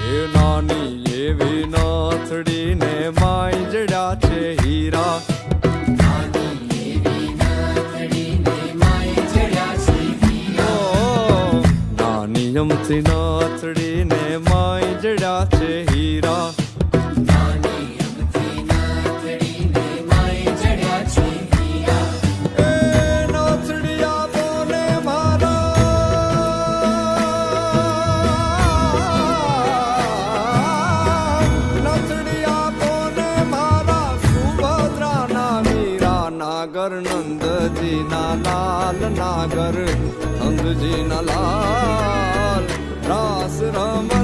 એ નાની એવી નાથડીને માય જડ્યા છે હીરા. નાની નાથડીને માય જડ્યા છે હીરા. નાગર નંદજી ના લાલ, નાગર નંદજી ના લાલ, રાસ રમ